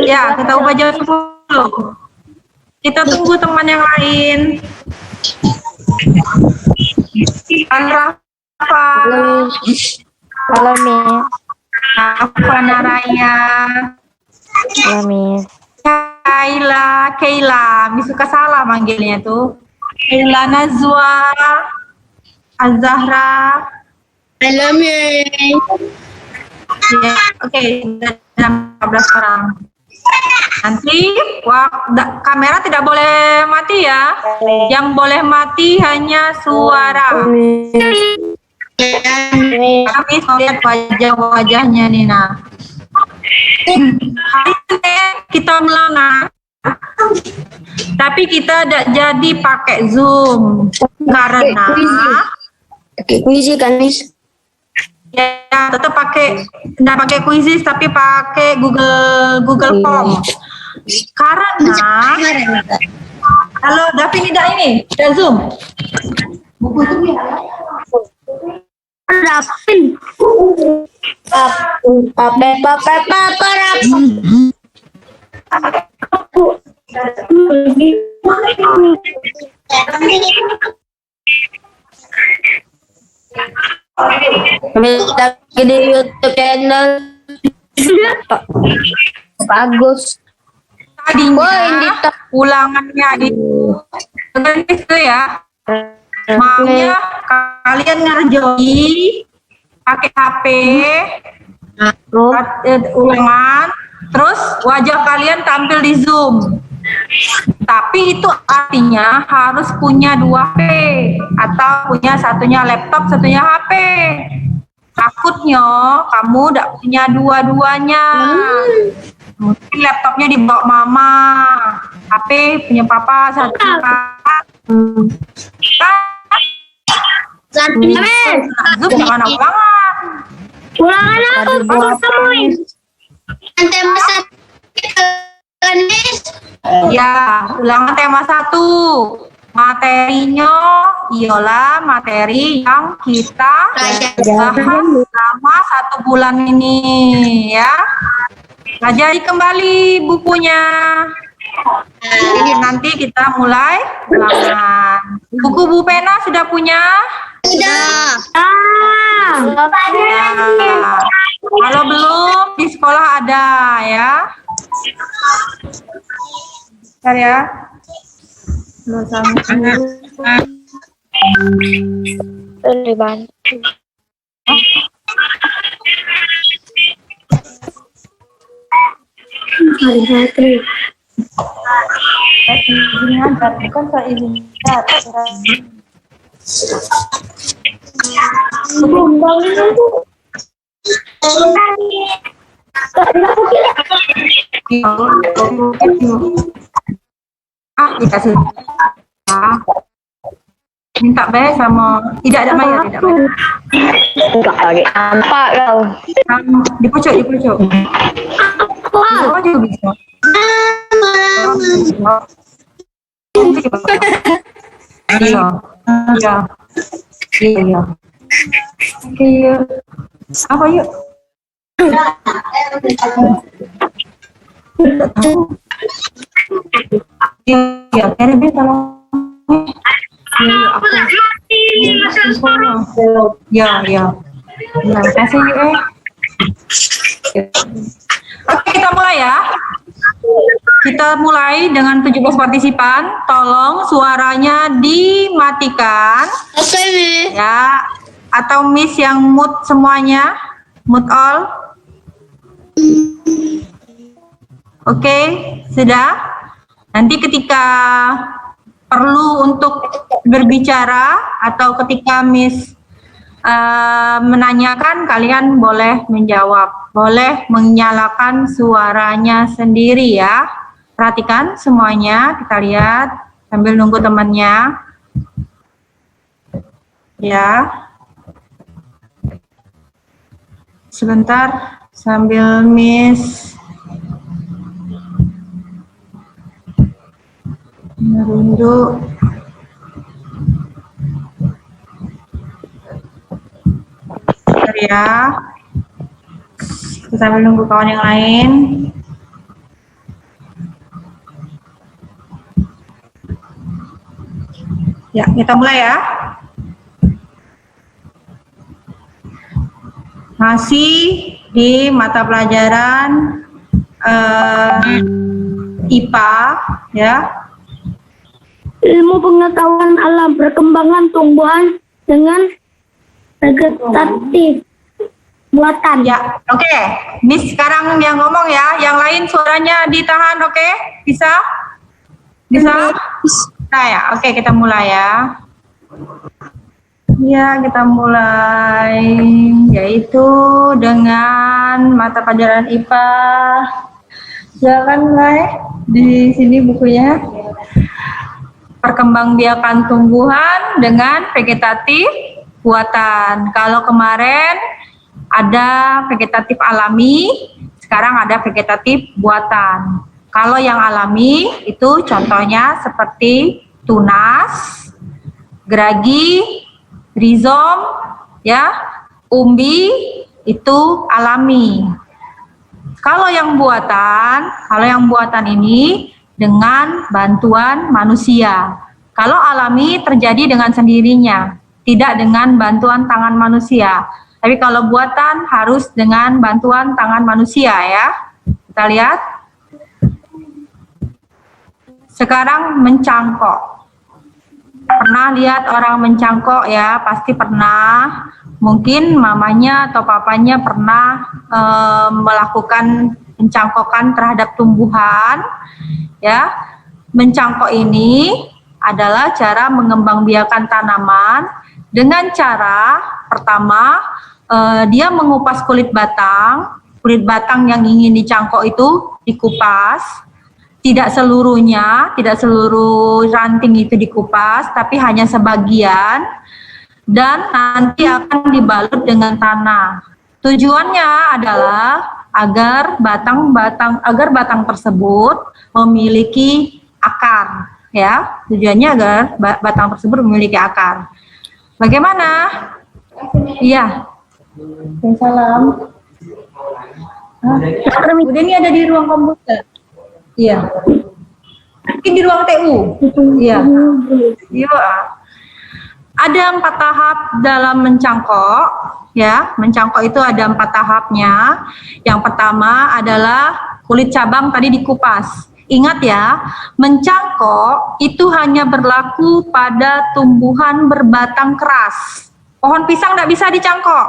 Ya, kita ubah jam 10. Kita tunggu teman yang lain. Rafa. Halo, Miss. Rafa Naraya. Halo, Miss. Kaila. Miss suka salah manggilnya tuh. Kaila Nazwa. Azahra. Halo, Miss. Ya, oke, 14 orang. Nanti kamera tidak boleh mati ya. Yang boleh mati hanya suara. Kami lihat wajah-wajahnya Nina. Hari ini kita melana, tapi kita tidak jadi pakai Zoom karena Kuisi kan, Miss? ya tetap tidak pakai Quizzes tapi pakai Google Form. Karena halo Davi tidak ini dan Zoom. Buku itu Rapin. Minta di YouTube channel bagus. Tadinya ulangannya itu ya. Maunya kalian ngerjain pakai HP, ulangan, terus wajah kalian tampil di Zoom. Tapi itu artinya harus punya 2 HP atau punya satunya laptop, satunya HP. Takutnya kamu tidak punya dua-duanya. Mungkin laptopnya dibawa mama, HP punya papa satu. Zoom jangan ulangan. Ulangan apa? Kamu nanti masa kan, Miss? Ya, ulangan tema 1. Materinya ialah materi yang kita bahas selama 1 bulan ini ya. Pelajari kembali bukunya. Nanti kita mulai ulangan. Buku Bu Pena sudah punya? Sudah. Ya. Kalau belum di sekolah ada ya. Bentar ya. Dibantu. Bukan Pak izin. Dikasih minta bayar sama tidak ada bayar. Enggak lagi nampak kau. Di pucuk. Oh, juga bisa. Iya. Oke, apa yuk? Ya, Karen tolong. Ya, kasih yuk. Oke, kita mulai ya. Kita mulai dengan 17 partisipan. Tolong suaranya dimatikan. Oke, Miss. Ya, atau Miss yang mute semuanya. Mute all. Oke, sudah. Nanti ketika perlu untuk berbicara atau ketika Miss menanyakan, kalian boleh menjawab, boleh menyalakan suaranya sendiri ya. Perhatikan semuanya, kita lihat sambil nunggu temannya. Ya. Sebentar sambil Miss merunduk. Ya. Sambil nunggu kawan yang lain. Ya, kita mulai ya. Masih di mata pelajaran IPA ya. Ilmu pengetahuan alam, perkembangan tumbuhan dengan vegetatif buatan. Ya, oke. Miss sekarang yang ngomong ya, yang lain suaranya ditahan, oke? Bisa? Bisa? Nah ya, oke kita mulai ya. Ya, kita mulai, yaitu dengan mata pelajaran IPA. Silakan mulai di sini bukunya. Perkembangbiakan tumbuhan dengan vegetatif buatan. Kalau kemarin ada vegetatif alami, sekarang ada vegetatif buatan. Kalau yang alami itu contohnya seperti tunas, geragi, rizom, ya, umbi itu alami. Kalau yang buatan ini dengan bantuan manusia. Kalau alami terjadi dengan sendirinya, tidak dengan bantuan tangan manusia. Tapi kalau buatan harus dengan bantuan tangan manusia ya. Kita lihat. Sekarang mencangkok. Pernah lihat orang mencangkok ya, pasti pernah. Mungkin mamanya atau papanya pernah melakukan pencangkokan terhadap tumbuhan. Ya, mencangkok ini adalah cara mengembangbiakan tanaman dengan cara pertama dia mengupas kulit batang yang ingin dicangkok itu dikupas. Tidak seluruhnya, tidak seluruh ranting itu dikupas, tapi hanya sebagian, dan nanti akan dibalut dengan tanah. Tujuannya adalah agar batang tersebut memiliki akar, ya. Tujuannya agar batang tersebut memiliki akar. Bagaimana? Iya. Salam. Kemudian ini ada di ruang komputer. Iya. Mungkin di ruang TU. Iya. Iya. Ada 4 tahap dalam mencangkok, ya. Mencangkok itu ada 4 tahapnya. Yang pertama adalah kulit cabang tadi dikupas. Ingat ya, mencangkok itu hanya berlaku pada tumbuhan berbatang keras. Pohon pisang tidak bisa dicangkok,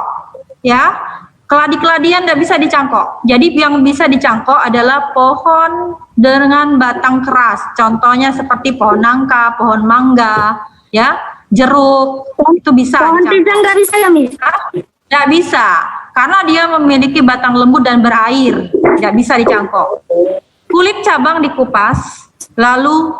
ya. Keladi-keladian tidak bisa dicangkok. Jadi yang bisa dicangkok adalah pohon dengan batang keras. Contohnya seperti pohon nangka, pohon mangga, ya, jeruk, itu bisa. Pohon pisang nggak bisa ya, Miss? Tidak bisa, karena dia memiliki batang lembut dan berair. Tidak bisa dicangkok. Kulit cabang dikupas, lalu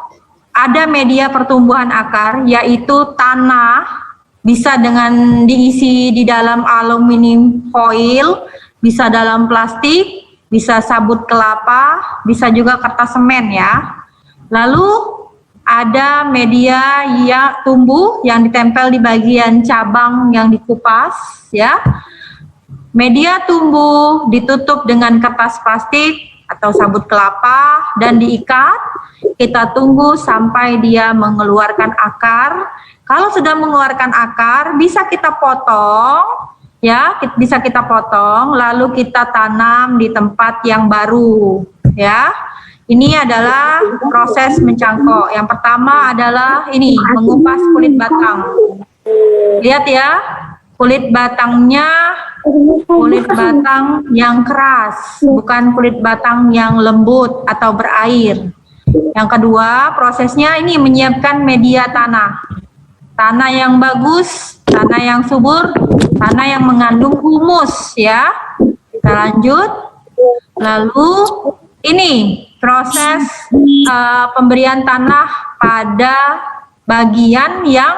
ada media pertumbuhan akar, yaitu tanah. Bisa dengan diisi di dalam aluminium foil, bisa dalam plastik, bisa sabut kelapa, bisa juga kertas semen ya. Lalu ada media yang tumbuh yang ditempel di bagian cabang yang dikupas ya. Media tumbuh ditutup dengan kertas plastik atau sabut kelapa dan diikat. Kita tunggu sampai dia mengeluarkan akar. Kalau sudah mengeluarkan akar, bisa kita potong, ya, bisa kita potong, lalu kita tanam di tempat yang baru, ya. Ini adalah proses mencangkok. Yang pertama adalah ini, mengupas kulit batang. Lihat ya, kulit batangnya, kulit batang yang keras, bukan kulit batang yang lembut atau berair. Yang kedua, prosesnya ini menyiapkan media tanah. Tanah yang bagus, tanah yang subur, tanah yang mengandung humus ya. Kita lanjut. Lalu ini proses pemberian tanah pada bagian yang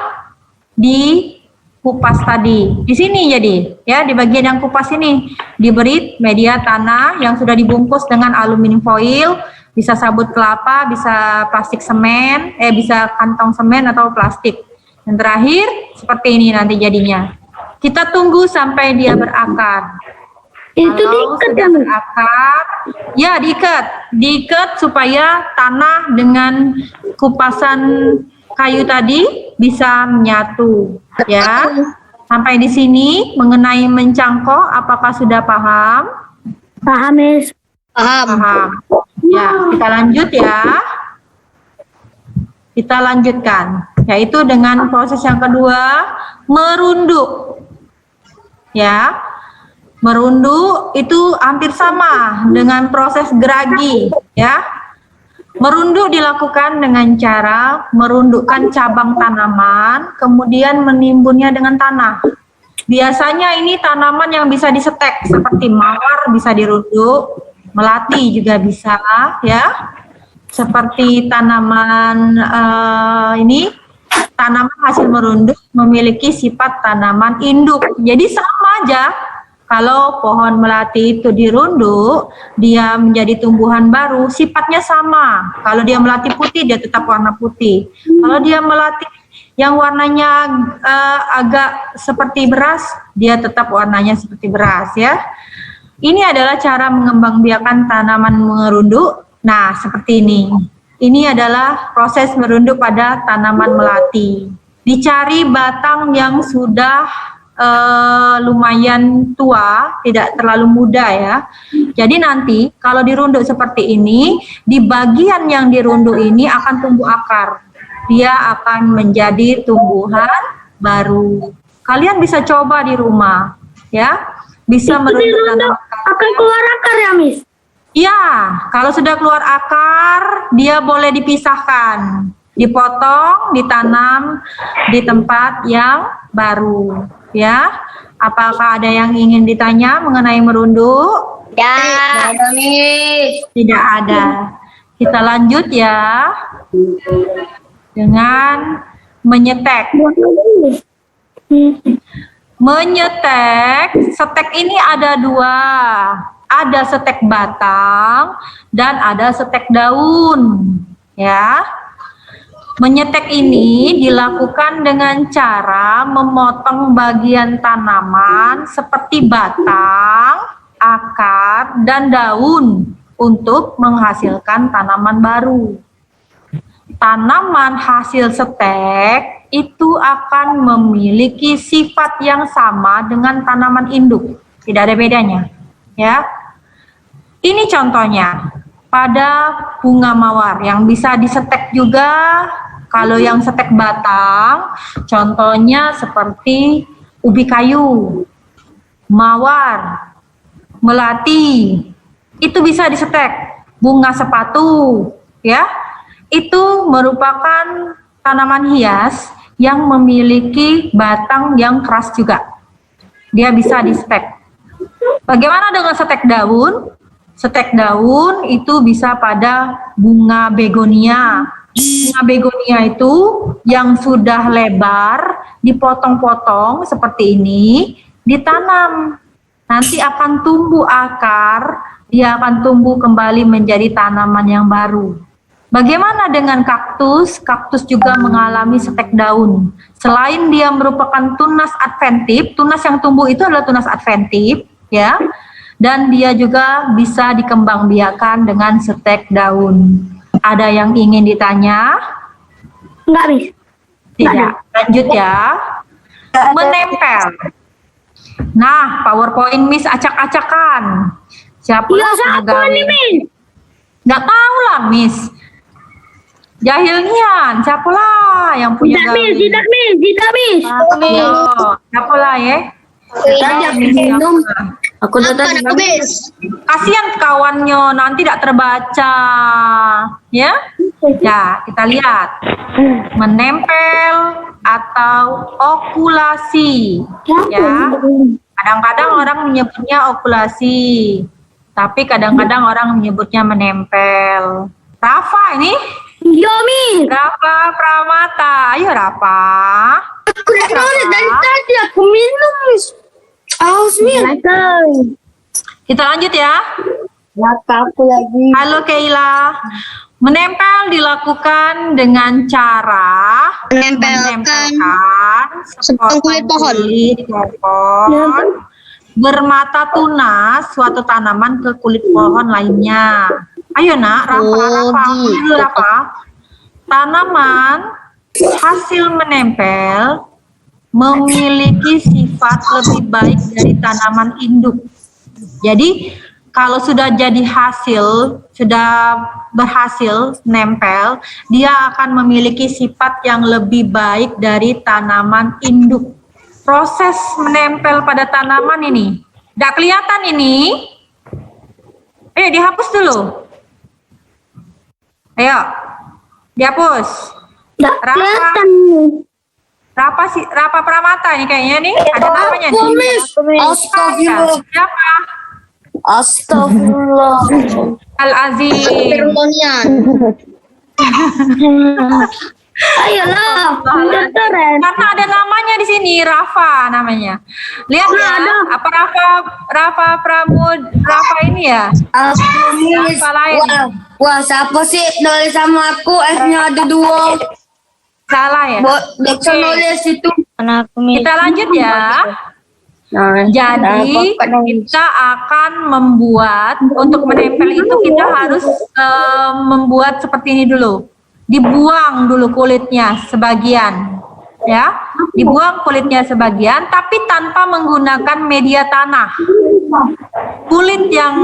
dikupas tadi. Di sini jadi ya, di bagian yang kupas ini diberi media tanah yang sudah dibungkus dengan aluminium foil, bisa sabut kelapa, bisa plastik semen, bisa kantong semen atau plastik. Yang terakhir, seperti ini nanti jadinya. Kita tunggu sampai dia berakar. Itu Kalau diikat sudah ya, Miss? berakar, ya diikat supaya tanah dengan kupasan kayu tadi bisa menyatu, ya. Sampai di sini mengenai mencangkok, apakah sudah paham? Paham, Miss. Paham. Ya, kita lanjut ya. Kita lanjutkan, yaitu dengan proses yang kedua, merunduk. Ya. Merunduk itu hampir sama dengan proses geragi, ya. Merunduk dilakukan dengan cara merundukkan cabang tanaman, kemudian menimbunnya dengan tanah. Biasanya ini tanaman yang bisa disetek, seperti mawar bisa dirunduk, melati juga bisa, ya. Seperti tanaman ini, tanaman hasil merunduk memiliki sifat tanaman induk. Jadi sama aja. Kalau pohon melati itu dirunduk, dia menjadi tumbuhan baru, sifatnya sama. Kalau dia melati putih, dia tetap warna putih. Kalau dia melati yang warnanya agak seperti beras, dia tetap warnanya seperti beras, ya. Ini adalah cara mengembangbiakan tanaman merunduk. Nah, seperti ini. Ini adalah proses merunduk pada tanaman melati. Dicari batang yang sudah lumayan tua, tidak terlalu muda ya. Jadi nanti kalau dirunduk seperti ini, di bagian yang dirunduk ini akan tumbuh akar. Dia akan menjadi tumbuhan baru. Kalian bisa coba di rumah, ya. Bisa merunduk tanaman. Akan keluar akar ya, Miss? Ya, kalau sudah keluar akar, dia boleh dipisahkan, dipotong, ditanam di tempat yang baru. Ya, apakah ada yang ingin ditanya mengenai merunduk? Ya, Miss. Tidak ada. Kita lanjut ya dengan menyetek. Menyetek, setek ini ada dua. Ada setek batang dan ada setek daun. Ya. Menyetek ini dilakukan dengan cara memotong bagian tanaman seperti batang, akar, dan daun untuk menghasilkan tanaman baru. Tanaman hasil setek itu akan memiliki sifat yang sama dengan tanaman induk. Tidak ada bedanya. Ya. Ini contohnya pada bunga mawar yang bisa disetek juga. Kalau yang setek batang, contohnya seperti ubi kayu, mawar, melati, itu bisa disetek. Bunga sepatu, ya, itu merupakan tanaman hias yang memiliki batang yang keras juga. Dia bisa disetek. Bagaimana dengan setek daun? Setek daun itu bisa pada bunga begonia. Bunga begonia itu yang sudah lebar, dipotong-potong seperti ini, ditanam. Nanti akan tumbuh akar, dia akan tumbuh kembali menjadi tanaman yang baru. Bagaimana dengan kaktus? Kaktus juga mengalami setek daun. Selain dia merupakan tunas adventif, tunas yang tumbuh itu adalah tunas adventif, ya. Dan dia juga bisa dikembangbiakan dengan setek daun. Ada yang ingin ditanya? Enggak, Miss. Tidak. Lanjut ya. Menempel. Nah, PowerPoint Miss acak-acakan. Siapa Iya, yang siapa gawe? nih, Miss? Nggak tahu lah, Miss. Jahilnian, siapa lah yang punya Tidak, gawe? Miss. Tidak, Miss. Tidak, Miss. Yo, siapa lah ya? minum. Aku datang. Kasihan kawannya nanti tidak terbaca, ya? Ya, kita lihat menempel atau okulasi, ya. Kadang-kadang orang menyebutnya okulasi, tapi kadang-kadang orang menyebutnya menempel. Rafa ini? Yo, Miss. Rafa Pramata, ayo Rafa. Aku udah nolak dari tadi. Aku minum, Miss. Aus, Miss. Kita lanjut ya. Aku lagi. Halo Keila. Menempel dilakukan dengan cara Menempelkan menempelkan sepotong kulit pohon. kulit pohon bermata tunas suatu tanaman ke kulit pohon lainnya. Ayo nak, Rafa, dulu Rafa. Tanaman hasil menempel memiliki sifat lebih baik dari tanaman induk. Jadi kalau sudah jadi hasil, sudah berhasil nempel, dia akan memiliki sifat yang lebih baik dari tanaman induk. Proses menempel pada tanaman ini, tidak kelihatan ini. Ayo dihapus dulu. Ayo, dihapus. Rafa Pramata ini kayaknya nih, ada namanya nih. Astagfirullah. Siapa? Astagfirullah. Al-Azim. Ayolah, dokteran. Karena ada namanya di sini, Rafa namanya. Lihat ya, apa Rafa ini ya? Rafa lain. Wah, siapa sih nulis sama aku? F-nya ada 2. Salah ya? Dokter nulis itu. Kita lanjut ya. Jadi kita akan membuat, untuk menempel itu kita harus membuat seperti ini dulu. Dibuang dulu kulitnya sebagian, ya. Dibuang kulitnya sebagian, tapi tanpa menggunakan media tanah. Kulit yang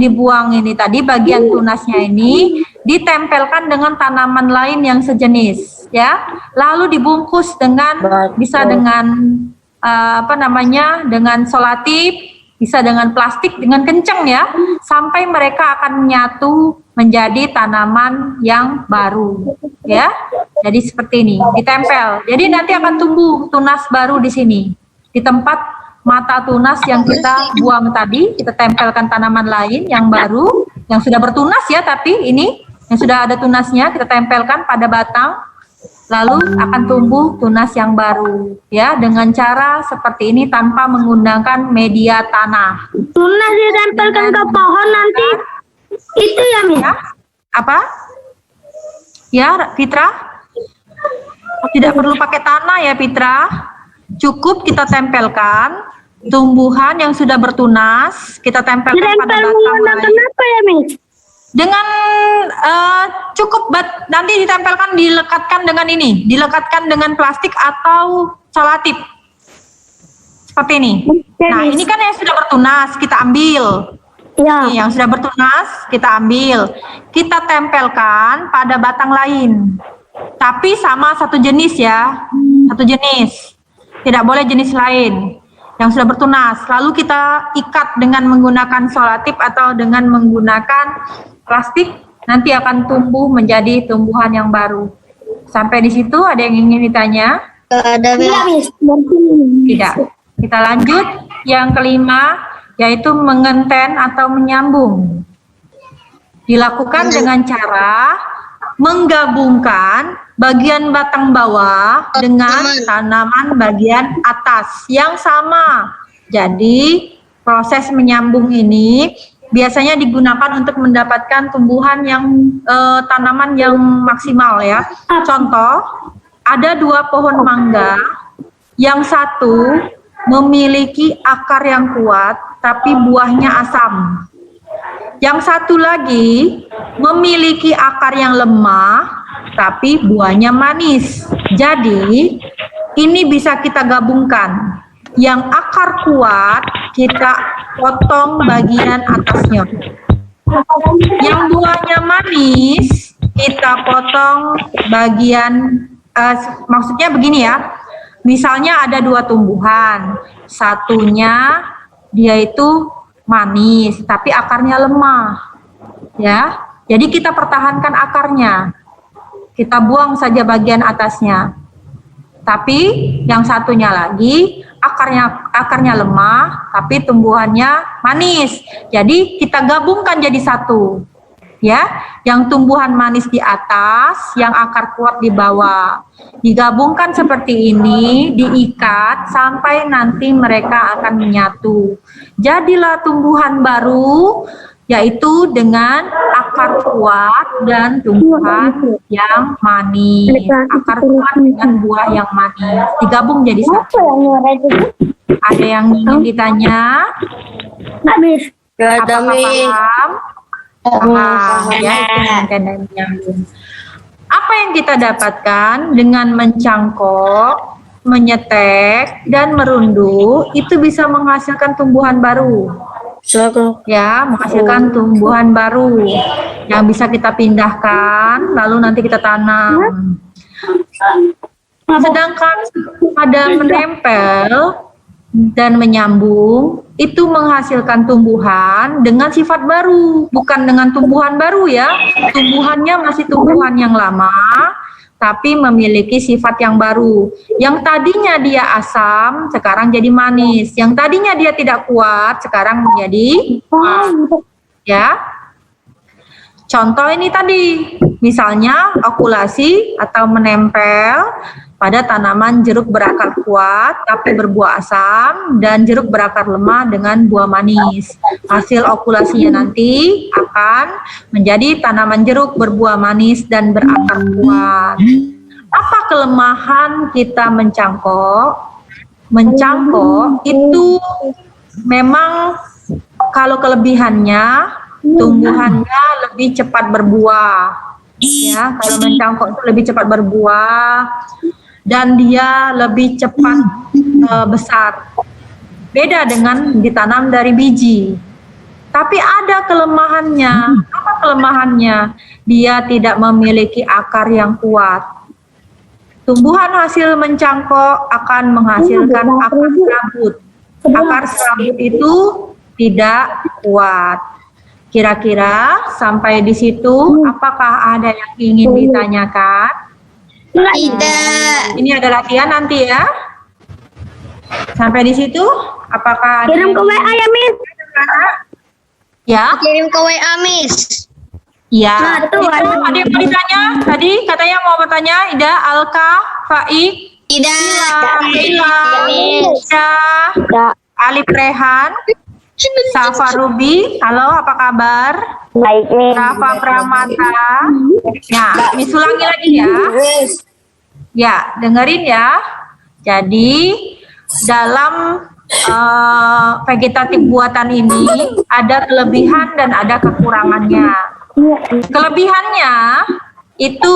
dibuang ini tadi, bagian tunasnya ini ditempelkan dengan tanaman lain yang sejenis, ya. Lalu dibungkus dengan, bisa dengan dengan solatip, bisa dengan plastik, dengan kenceng ya, sampai mereka akan menyatu menjadi tanaman yang baru, ya. Jadi seperti ini, ditempel. Jadi nanti akan tumbuh tunas baru di sini, di tempat mata tunas yang kita buang tadi. Kita tempelkan tanaman lain yang baru, yang sudah bertunas ya, tapi ini yang sudah ada tunasnya kita tempelkan pada batang. Lalu akan tumbuh tunas yang baru, ya, dengan cara seperti ini tanpa menggunakan media tanah. Tunas ditempelkan ke pohon nanti. Itu ya, Mi? Ya, apa? Ya, Fitra? Tidak perlu pakai tanah ya, Fitra. Cukup kita tempelkan tumbuhan yang sudah bertunas, kita tempelkan pada batang lain. Kenapa ya, Mi? Dengan cukup nanti ditempelkan, dilekatkan dengan ini, dilekatkan dengan plastik atau solatip seperti ini. Nah, ini kan yang sudah bertunas kita ambil. Ya. Nih, yang sudah bertunas kita ambil, kita tempelkan pada batang lain, tapi sama satu jenis ya, satu jenis, tidak boleh jenis lain yang sudah bertunas. Lalu kita ikat dengan menggunakan solatip atau dengan menggunakan plastik, nanti akan tumbuh menjadi tumbuhan yang baru. Sampai di situ ada yang ingin ditanya? Tidak. Kita lanjut yang kelima, yaitu mengenten atau menyambung. Dilakukan dengan cara menggabungkan bagian batang bawah dengan tanaman bagian atas yang sama. Jadi proses menyambung ini biasanya digunakan untuk mendapatkan tumbuhan yang tanaman yang maksimal ya. Contoh, ada 2 pohon mangga, yang satu memiliki akar yang kuat tapi buahnya asam. Yang satu lagi memiliki akar yang lemah tapi buahnya manis. Jadi ini bisa kita gabungkan. Yang akar kuat kita potong bagian atasnya. Yang buahnya manis kita potong bagian, maksudnya begini ya. Misalnya ada 2 tumbuhan, satunya dia itu manis tapi akarnya lemah, ya. Jadi kita pertahankan akarnya, kita buang saja bagian atasnya. Tapi yang satunya lagi akarnya lemah tapi tumbuhannya manis. Jadi kita gabungkan jadi satu. Ya, yang tumbuhan manis di atas, yang akar kuat di bawah. Digabungkan seperti ini, diikat sampai nanti mereka akan menyatu. Jadilah tumbuhan baru, yaitu dengan akar kuat dan tumbuhan yang manis. Akar kuat dengan buah yang manis digabung jadi satu. Ada yang ingin ditanya? Nggak, Miss. Gak ada, Apakah Miss. paham? Paham, ya, itu rangkaian dan menyambung. Apa yang kita dapatkan dengan mencangkok, menyetek, dan merunduk itu bisa menghasilkan tumbuhan baru. Ya, menghasilkan tumbuhan baru yang bisa kita pindahkan, lalu nanti kita tanam. Sedangkan pada menempel dan menyambung itu menghasilkan tumbuhan dengan sifat baru, bukan dengan tumbuhan baru ya. Tumbuhannya masih tumbuhan yang lama, tapi memiliki sifat yang baru. Yang tadinya dia asam, sekarang jadi manis. Yang tadinya dia tidak kuat, sekarang menjadi ya. Contoh ini tadi, misalnya okulasi atau menempel pada tanaman jeruk berakar kuat tapi berbuah asam dan jeruk berakar lemah dengan buah manis. Hasil okulasinya nanti akan menjadi tanaman jeruk berbuah manis dan berakar kuat. Apa kelemahan kita mencangkok? Mencangkok itu memang kalau kelebihannya tumbuhannya lebih cepat berbuah. Ya, kalau mencangkok itu lebih cepat berbuah dan dia lebih cepat besar. Beda dengan ditanam dari biji. Tapi ada kelemahannya. Apa kelemahannya? Dia tidak memiliki akar yang kuat. Tumbuhan hasil mencangkok akan menghasilkan akar serabut. Akar serabut itu tidak kuat. Kira-kira sampai di situ, apakah ada yang ingin ditanyakan? Tidak. Ini ada latihan nanti ya. Sampai di situ, apakah ada Kirim ke WA ya, Miss. Ya, Kirim ke WA, Miss. ya. Nah, tuh, Itu ada yang mau ditanya? Tadi katanya mau bertanya, Ida, Alka, Faik, Tidak. Ila, Ida, Alif Rehan, Safa Ruby, halo apa kabar? Baik, Miss. Rafa Pramata. Ya, Miss ulangi lagi ya. Ya, dengerin ya. Jadi dalam vegetatif buatan ini ada kelebihan dan ada kekurangannya. Kelebihannya itu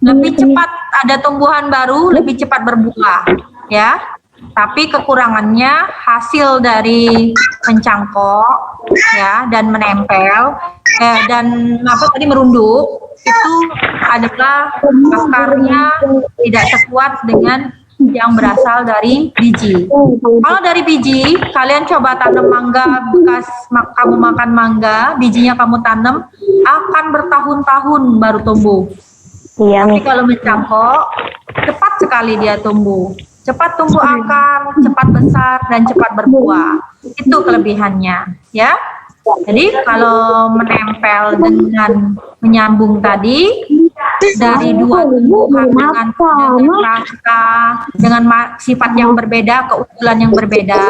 lebih cepat ada tumbuhan baru, lebih cepat berbuah, ya. Tapi kekurangannya hasil dari mencangkok, ya, dan menempel dan apa tadi merunduk itu adalah akarnya tidak sekuat dengan yang berasal dari biji. Kalau dari biji, kalian coba tanam mangga bekas kamu makan mangga, bijinya kamu tanam akan bertahun-tahun baru tumbuh. Iya, Tapi Miss. kalau mencangkok, cepat sekali dia tumbuh. Cepat tumbuh akar, cepat besar, dan cepat berbuah. Itu kelebihannya, ya. Jadi kalau menempel dengan menyambung tadi, dari dua tumbuhan dengan rasa, dengan sifat yang berbeda, keunggulan yang berbeda,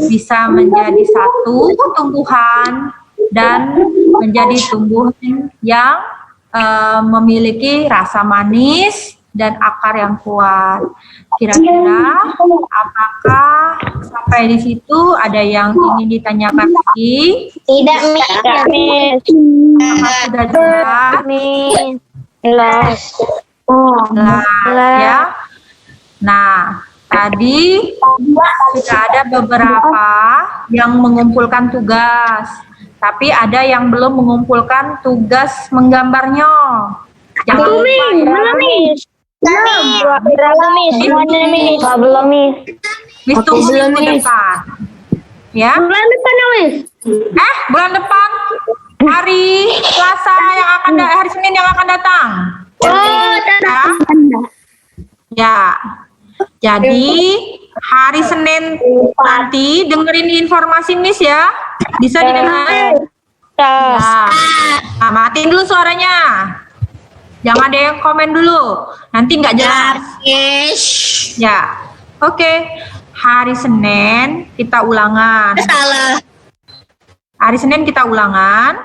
bisa menjadi satu tumbuhan dan menjadi tumbuhan yang memiliki rasa manis dan akar yang kuat. Kira-kira apakah sampai di situ ada yang ingin ditanyakan lagi? Tidak, Miss. Apakah sudah jelas? Jelas. Ya. Nah, tadi sudah ada beberapa yang mengumpulkan tugas, tapi ada yang belum mengumpulkan tugas menggambarnya. Jangan lupa ya. Belum, Miss. Miss tunggu minggu depan. Ya. Bulan depan ya, Miss. Bulan depan hari Selasa yang akan hari Senin yang akan datang. Ya. Jadi hari Senin nanti dengerin informasi Miss ya. Bisa didengar? Ya. Nah, matiin dulu suaranya. Jangan ada yang komen dulu. Nanti nggak jelas. Ya. Oke. Hari Senin kita ulangan. Salah. Hari Senin kita ulangan.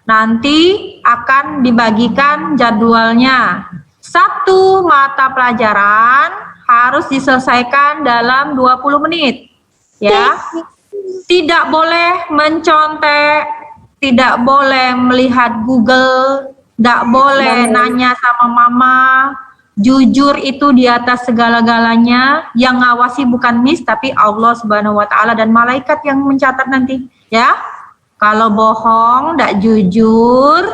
Nanti akan dibagikan jadwalnya. Satu mata pelajaran harus diselesaikan dalam 20 menit. ya. Tidak boleh mencontek, tidak boleh melihat Google, tidak boleh nanya sama mama. Jujur itu di atas segala-galanya. Yang ngawasi bukan Miss, tapi Allah Subhanahu wa Ta'ala dan malaikat yang mencatat nanti, ya. Kalau bohong, tidak jujur,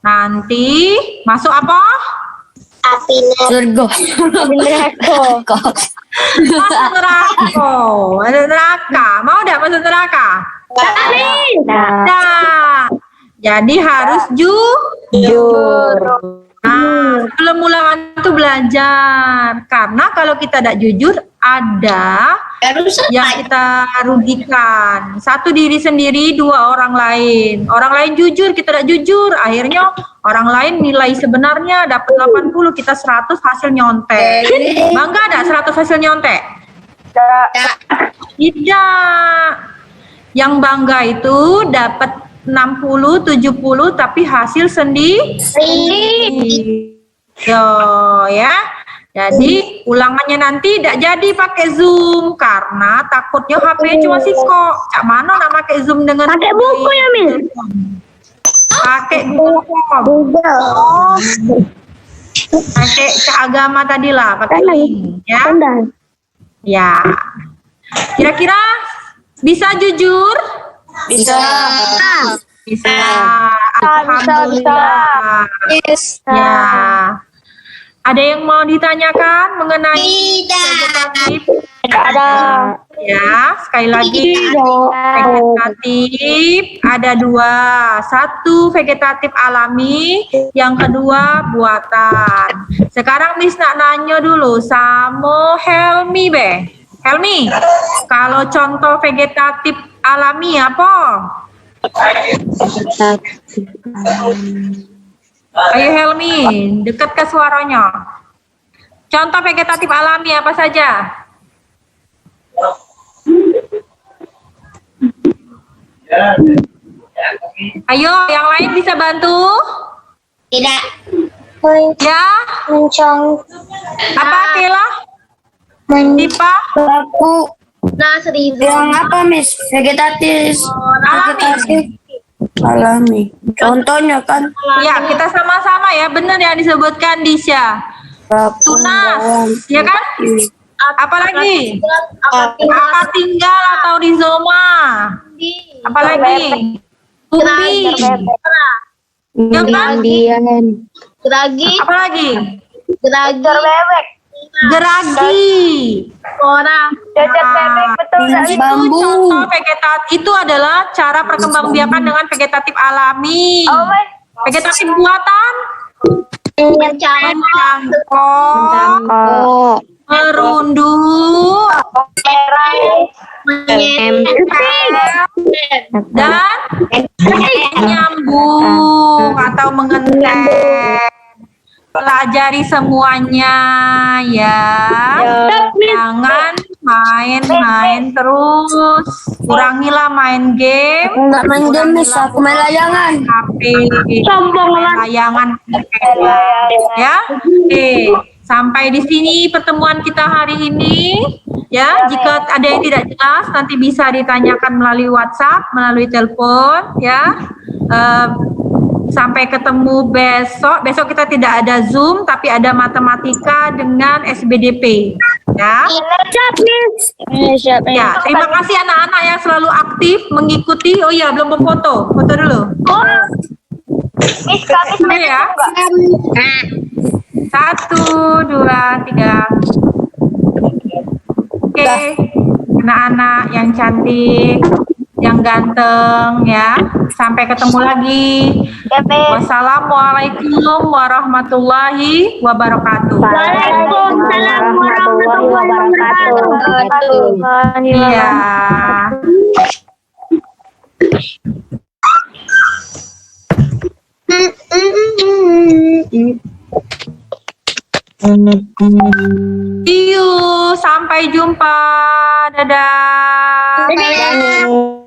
nanti masuk apa? Api Surga. neraka. Masuk neraka. Masuk neraka. Mau tidak masuk neraka? Nah, jadi harus jujur. Nah, sebelum ulangan itu belajar. Karena kalau kita tidak jujur, ada yang kita rugikan. Satu diri sendiri, dua orang lain. Orang lain jujur, kita tidak jujur. Akhirnya orang lain nilai sebenarnya dapat 80, kita 100 hasil nyontek. Bangga ada 100 hasil nyontek? Tidak. Yang bangga itu dapat 60, 70 tapi hasil sendiri. Yo ya. Jadi ulangannya nanti tidak jadi pakai Zoom karena takutnya HP cuma Cisco. Cak mana nak pakai Zoom dengan Pakai buku ya, Mil? Pakai Google Form. Pakai Cak Agama tadi lah, pakai link ya. Ya. Kira-kira bisa jujur? Bisa. Bisa. Alhamdulillah. Ya. Ada yang mau ditanyakan mengenai vegetatif? Ada. Ya, sekali lagi vegetatif ada dua, satu vegetatif alami, yang kedua buatan. Sekarang Miss nak nanya dulu sama Helmi be. Helmi, kalau contoh vegetatif alami apa? Ayo Helmi, dekat ke suaranya. Contoh vegetatif alami apa saja? Ayo, yang lain bisa bantu? Tidak. Ya, Mencong. apa Kela? Tipa? Aku yang apa, Miss? Vegetatif. Alami. Alami. Contohnya kan Ya, kita sama-sama ya, benar yang disebutkan Disya. Tunas, ya kan? Apalagi? Akar tinggal atau rizoma? Apalagi? Umbi. Ya kan? Geragi. Apalagi? Bebek. Geragi. Cocok bebek, betul nggak? Itu bambu. contoh vegetatif, itu adalah cara perkembangbiakan dengan vegetatif alami. Vegetatif buatan? Mencangkok, merunduk, dan nyambung atau mengentek. Pelajari semuanya ya. Jangan main-main terus. Kurangilah main game. aku nggak main game, Miss. Aku main layangan. HP. Sombong Main layangan ya. Oke, sampai di sini pertemuan kita hari ini. Ya, jika ada yang tidak jelas nanti bisa ditanyakan melalui WhatsApp, melalui telepon ya. Sampai ketemu besok. Besok kita tidak ada Zoom, tapi ada matematika dengan SBDP. Ya. Ya, terima kasih anak-anak yang selalu aktif mengikuti. Oh iya, belum berfoto. Foto dulu. Miss, kami Oke ya. 1, 2, 3. Oke, anak-anak yang cantik, yang ganteng ya. Sampai ketemu lagi. Wassalamualaikum warahmatullahi wabarakatuh. Waalaikumsalam warahmatullahi wabarakatuh. Iya. See you, sampai jumpa. Dadah. Dadah.